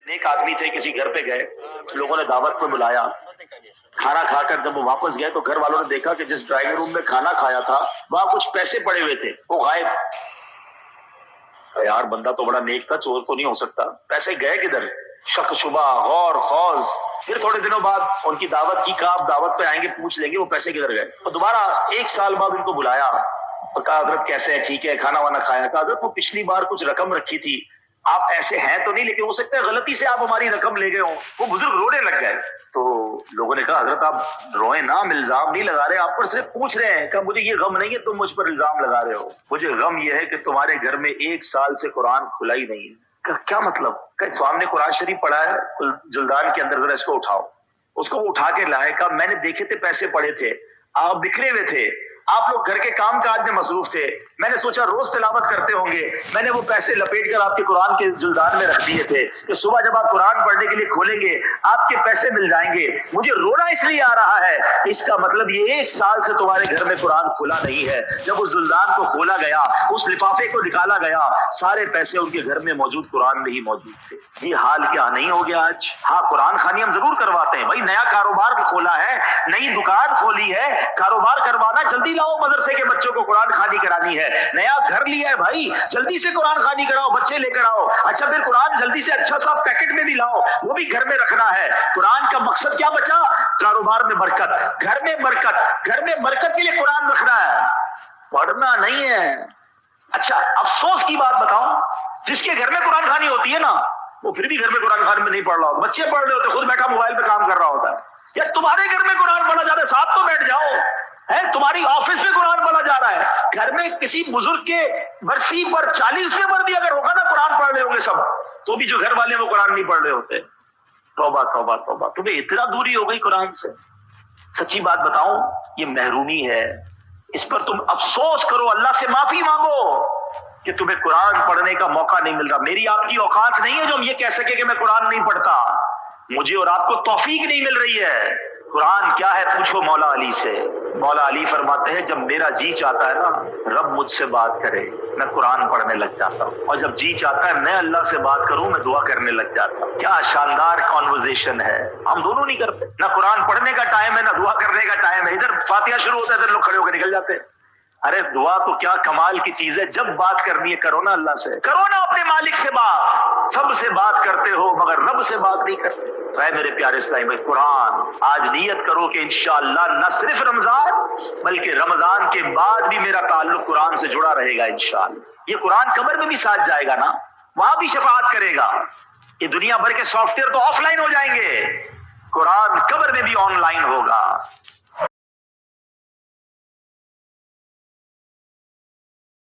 ایک آدمی تھے، کسی گھر پہ گئے، لوگوں نے دعوت پہ بلایا، کھانا کھا کر جب وہ واپس گئے تو گھر والوں نے دیکھا کہ جس ڈرائنگ روم میں کھانا کھایا تھا وہاں کچھ پیسے پڑے ہوئے تھے، وہ غائب۔ یار بندہ تو بڑا نیک تھا، چور تو نہیں ہو سکتا، پیسے گئے کدھر؟ شک شبہ، غور خوض۔ پھر تھوڑے دنوں بعد ان کی دعوت کی، کہا آپ دعوت پہ آئیں گے پوچھ لیں گے وہ پیسے کدھر گئے۔ تو دوبارہ 1 سال بعد ان کو بلایا تو کہا حضرت کیسے ہیں، ٹھیک ہے، کھانا وانا کھایا؟ کہا حضرت وہ پچھلی بار کچھ رقم رکھی تھی، آپ ایسے ہیں تو نہیں لیکن ہو سکتا ہے غلطی سے آپ ہماری رقم لے گئے ہوں۔ وہ بزرگ رونے لگ گئے۔ تو لوگوں نے کہا حضرت آپ روئیں نا، ہم الزام نہیں لگا رہے، آپ پر صرف پوچھ رہے ہیں۔ کہا مجھے یہ غم نہیں ہے تم مجھ پر الزام لگا رہے ہو، مجھے غم یہ ہے کہ تمہارے گھر میں 1 سال سے قرآن کھلا ہی نہیں ہے۔ کہا کیا مطلب؟ کہ سامنے قرآن شریف پڑھا ہے جلدان کے اندر، ذرا اس کو اٹھاؤ۔ اس کو وہ اٹھا کے لائے، کہا میں نے دیکھے تھے پیسے پڑے تھے، آپ بکھرے ہوئے تھے، آپ لوگ گھر کے کام کاج میں مصروف تھے، میں نے سوچا روز تلاوت کرتے ہوں گے، میں نے وہ پیسے لپیٹ کر آپ کے قرآن کے جلدان میں رکھ دیے تھے کہ صبح جب آپ قرآن پڑھنے کے لیے کھولیں گے آپ کے پیسے مل جائیں گے۔ مجھے رونا اس لیے آ رہا ہے، اس کا مطلب یہ 1 سال سے تمہارے گھر میں قرآن کھلا نہیں ہے۔ جب اس جلدان کو کھولا گیا، اس لفافے کو نکالا گیا، سارے پیسے ان کے گھر میں موجود قرآن میں ہی موجود تھے۔ یہ حال کیا نہیں ہو گیا آج؟ ہاں قرآن خوانی ہم ضرور کرواتے ہیں، بھائی نیا کاروبار کھولا ہے، نئی دکان کھولی ہے، کاروبار کروانا، جلدی لاؤ مدرسے کے بچوں کو قرآن خوانی کرانی ہے، نیا گھر لیا ہے بھائی جلدی سے قرآن خوانی کراؤ، بچے لے کر آؤ، اچھا پھر قرآن جلدی سے اچھا سا پیکٹ میں بھی لاؤ، وہ بھی گھر میں رکھنا ہے۔ قرآن کا مقصد کیا بچا؟ کاروبار میں برکت، گھر میں برکت، گھر میں برکت کے لیے قرآن رکھنا ہے، پڑھنا نہیں ہے۔ اچھا افسوس کی بات بتاؤں، جس کے گھر میں قرآن خوانی ہوتی ہے نا وہ پھر بھی گھر میں قرآن خوانی میں نہیں پڑھ رہا ہوتا، بچے پڑھ رہے ہوتے، خود بیٹھا موبائل پہ کام کر رہا ہوتا ہے۔ یا تمہارے گھر میں قرآن پڑھا جاتا ہے، ساتھ تو بیٹھ جاؤ، ہے تمہاری آفس میں قرآن پڑھا جا رہا ہے، گھر میں کسی بزرگ کے برسی پر 40ویں پر بھی اگر ہوگا نا قرآن پڑھ رہے ہوں گے سب، تو بھی جو گھر والے وہ قرآن نہیں پڑھ رہے ہوتے۔ توبہ توبہ توبہ، تمہیں اتنا دوری ہو گئی قرآن سے۔ سچی بات بتاؤں یہ محرومی ہے، اس پر تم افسوس کرو، اللہ سے معافی مانگو کہ تمہیں قرآن پڑھنے کا موقع نہیں مل رہا۔ میری آپ کی اوقات نہیں ہے جو ہم یہ کہہ سکے کہ میں قرآن نہیں پڑھتا، مجھے اور آپ کو توفیق نہیں مل رہی ہے۔ قرآن کیا ہے پوچھو مولا علی سے۔ مولا علی فرماتے ہیں جب میرا جی چاہتا ہے نا رب مجھ سے بات کرے میں قرآن پڑھنے لگ جاتا ہوں، اور جب جی چاہتا ہے میں اللہ سے بات کروں میں دعا کرنے لگ جاتا ہوں۔ کیا شاندار کانورزیشن ہے، ہم دونوں نہیں کرتے، نہ قرآن پڑھنے کا ٹائم ہے نہ دعا کرنے کا ٹائم ہے۔ ادھر فاتحہ شروع ہوتا ہے ادھر لوگ کھڑے ہو کے نکل جاتے ہیں۔ ارے دعا تو کیا کمال کی چیز ہے، جب بات کرنی ہے کرو نا اللہ سے، کرو نا اپنے مالک سے بات، سب سے بات کرتے ہو مگر رب سے بات نہیں کرتے۔ تو اے میرے پیارے اسلامی بھائی، قرآن آج نیت کرو کہ انشاءاللہ نہ صرف رمضان بلکہ رمضان کے بعد بھی میرا تعلق قرآن سے جڑا رہے گا انشاءاللہ۔ یہ قرآن قبر میں بھی ساتھ جائے گا نا، وہاں بھی شفاعت کرے گا۔ یہ دنیا بھر کے سافٹ ویئر تو آف لائن ہو جائیں گے، قرآن قبر میں بھی آن لائن ہوگا۔